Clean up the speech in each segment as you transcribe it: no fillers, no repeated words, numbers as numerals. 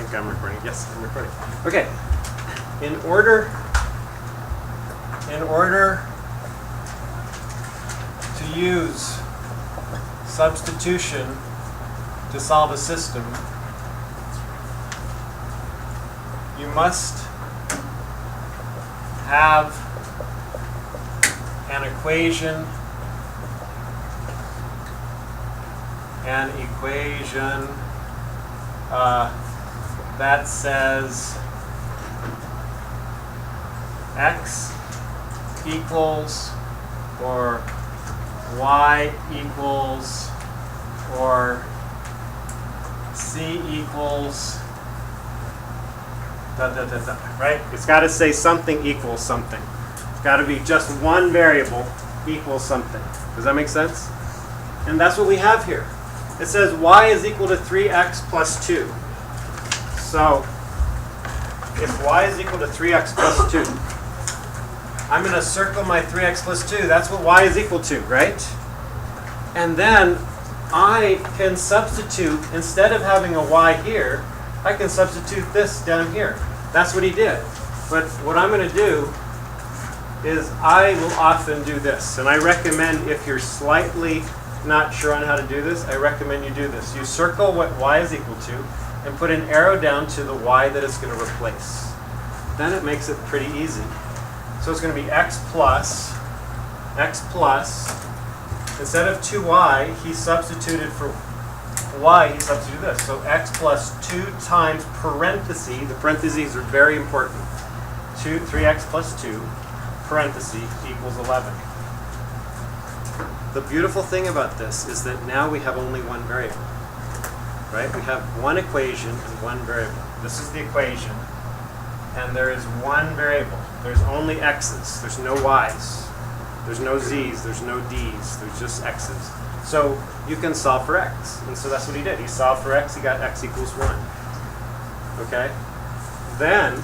think I'm recording. Yes, I'm recording. Okay. In order to use substitution to solve a system, you must have an equation that says x equals or y equals or c equals right? It's got to say something equals something. It's got to be just one variable equals something. Does that make sense? And that's what we have here. It says y is equal to 3x plus 2. So if y is equal to 3x plus 2, I'm going to circle my 3x plus 2. That's what y is equal to, right? And then I can substitute, instead of having a y here, I can substitute this down here. That's what he did. But what I'm going to do is I will often do this. And I recommend, if you're slightly not sure on how to do this, I recommend you do this. You circle what y is equal to and put an arrow down to the y that it's going to replace. Then it makes it pretty easy. So it's going to be x plus, instead of 2y, he substituted for y, he substituted this. So x plus 2 times parenthesis, the parentheses are very important, 3x plus 2, parenthesis, equals 11. The beautiful thing about this is that now we have only one variable, right? We have one equation and one variable. This is the equation, and there is one variable. There's only x's. There's no y's. There's no z's. There's no d's. There's just x's. So you can solve for x. And so that's what he did. He solved for x. He got x equals 1. Okay? Then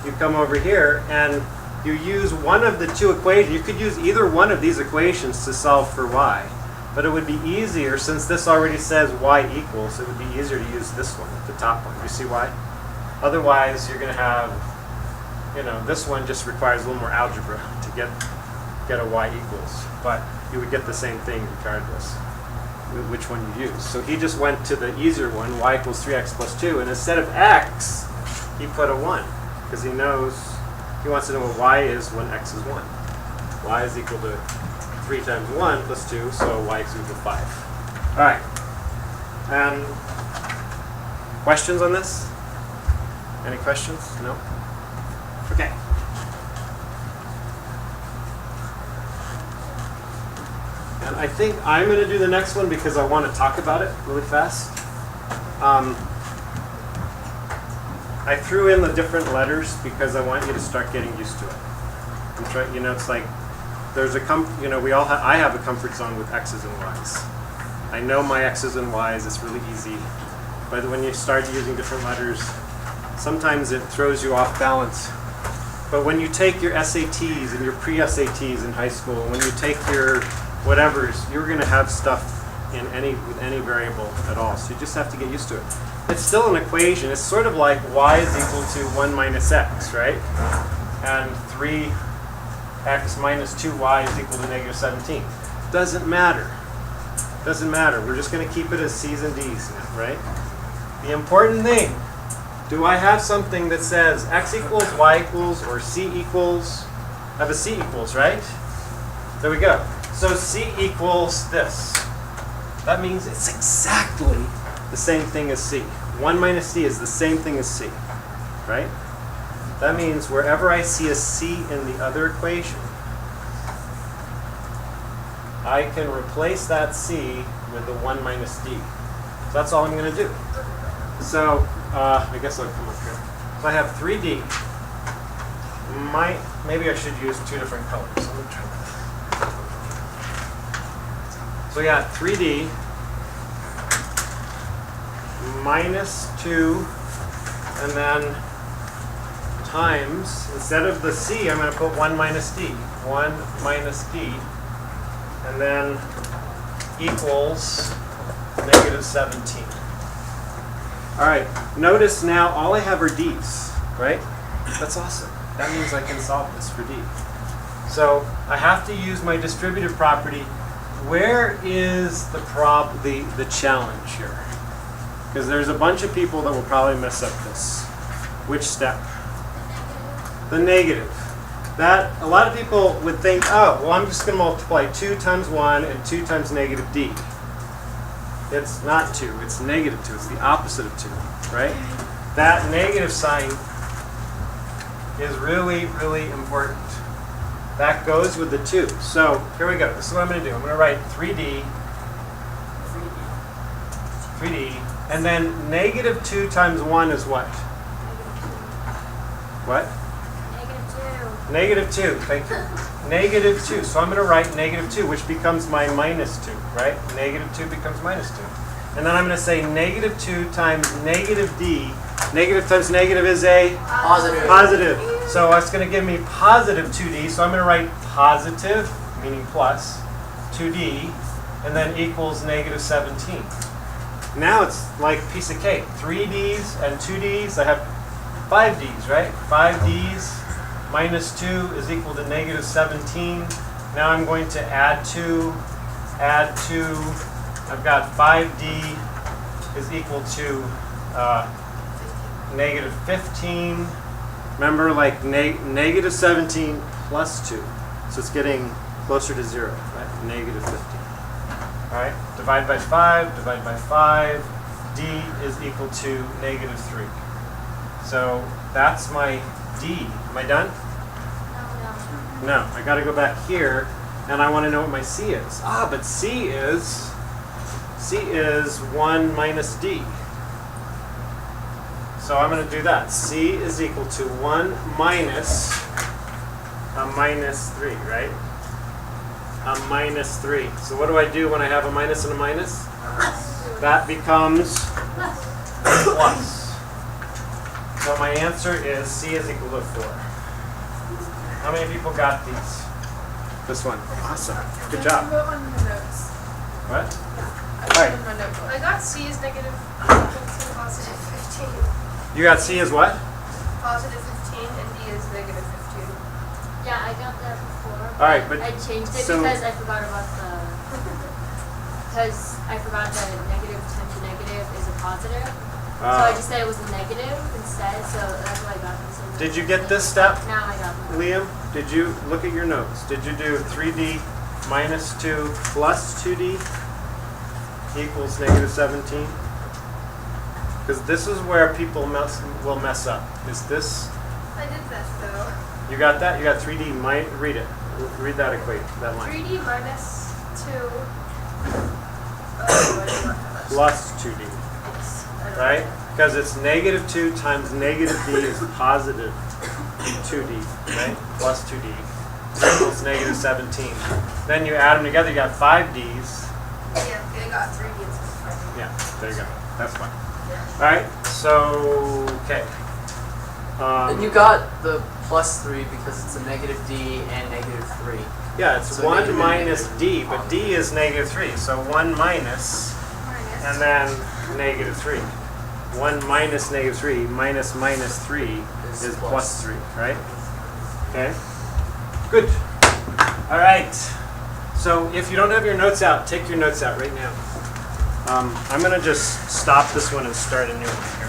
you come over here and you use one of the two equations. You could use either one of these equations to solve for y. But it would be easier, since this already says y equals, it would be easier to use this one, the top one. You see why? Otherwise, you're going to have, this one just requires a little more algebra to get a y equals. But you would get the same thing regardless which one you use. So he just went to the easier one, y equals 3x plus 2. And instead of x, he put a 1. Because he knows, he wants to know what y is when x is 1. Y is equal to 3 times 1 plus 2, so y is equal to 5. All right. Questions on this? Any questions? No? Okay. And I think I'm going to do the next one because I want to talk about it really fast. I threw in the different letters because I want you to start getting used to it. I'm trying, it's like there's I have a comfort zone with x's and y's. I know my x's and y's. It's really easy. But when you start using different letters, sometimes it throws you off balance. But when you take your SATs and your pre-SATs in high school, when you take your whatevers, you're going to have stuff with any variable at all. So you just have to get used to it. It's still an equation. It's sort of like y is equal to 1 minus x, right? And 3x minus 2y is equal to negative 17. Doesn't matter. Doesn't matter. We're just going to keep it as c's and d's now, right? The important thing, do I have something that says x equals, y equals, or c equals? I have a c equals, right? There we go. So c equals this. That means it's exactly the same thing as c. 1 minus c is the same thing as c, right? That means wherever I see a c in the other equation, I can replace that c with the 1 minus d. So that's all I'm going to do. So I guess I'll come up here. So I have 3d. Maybe I should use 2 different colors. Let me try that. So yeah, 3d minus 2, and then times, instead of the c, I'm going to put 1 minus d. 1 minus d, and then equals negative 17. All right, notice now all I have are D's, right? That's awesome. That means I can solve this for D. So I have to use my distributive property. Where is the challenge here? Because there's a bunch of people that will probably mess up this. Which step? The negative. That, a lot of people would think, oh, well, I'm just going to multiply 2 times 1 and 2 times negative D. It's not 2, it's negative 2. It's the opposite of 2, right? That negative sign is really, really important. That goes with the 2. So here we go. This is what I'm going to do. I'm going to write 3D, and then negative 2 times 1 is what? What? Negative 2, thank you. Negative 2, so I'm going to write negative 2, which becomes my minus 2, right? Negative 2 becomes minus 2. And then I'm going to say negative 2 times negative D. Negative times negative is a? Positive. So that's going to give me positive 2D, so I'm going to write positive, meaning plus, 2D, and then equals negative 17. Now it's like a piece of cake. 3Ds and 2Ds, I have 5Ds, right? 5Ds. Minus 2 is equal to negative 17. Now I'm going to add 2. I've got 5D is equal to negative 15. Remember, like negative 17 plus 2. So it's getting closer to 0, right? Negative 15. All right, divide by 5, divide by 5. D is equal to negative 3. So that's my D. Am I done? No, I got to go back here, and I want to know what my C is. Ah, but C is 1 minus D. So I'm going to do that. C is equal to 1 minus a minus 3, right? A minus 3. So what do I do when I have a minus and a minus? That becomes plus. So my answer is C is equal to 4. How many people got these? This one. Awesome. Good job. I wrote on the notes. What? I All right. wrote on my notebook. I got C is negative positive 15. You got C as what? Positive 15 and D is negative 15. Yeah, I got that before. All right, but I changed it so- because I forgot about the negative times a negative is a positive. So I just said it was a negative instead, so that's why I got this. Did you get this step? Now I got it. Liam, did you look at your notes? Did you do 3D minus 2 plus 2D equals negative 17? Because this is where people will mess up. Is this? I did that though. You got that? You got 3D read it. Read that that line. 3D minus 2. Plus 2D. Right? Because it's negative 2 times negative D is positive 2D, right? Plus 2D equals negative 17. Then you add them together, you got 5Ds. Yeah, I got 3D and 5D. Yeah, there you go. That's fine. All right, so, okay. And you got the plus 3 because it's a negative D and negative 3. Yeah, it's So 1 negative minus negative D, but D is negative 3. So 1 minus, and then negative 3. 1 minus negative 3 minus 3 is plus 3, right? Okay, good. All right, so if you don't have your notes out, take your notes out right now. I'm going to just stop this one and start a new one here.